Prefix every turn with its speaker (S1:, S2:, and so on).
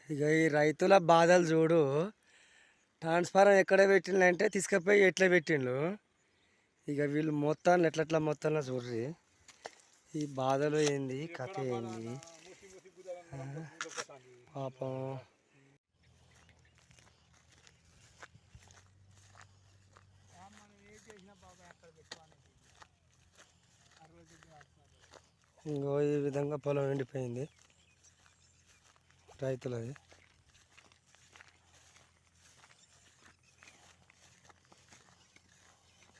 S1: ఇక ఈ రైతుల బాధలు చూడు. ట్రాన్స్ఫారం ఎక్కడ పెట్టిండ్లంటే తీసుకుపోయి ఎట్లా పెట్టిండ్రు. ఇక వీళ్ళు మొత్తాన్ని ఎట్లట్లా మొత్తంలో చూడ్రి. ఈ బాధలు ఏంది, కథ ఏంది పాపం. ఇంకో ఈ విధంగా పొలం ఎండిపోయింది రైతులది.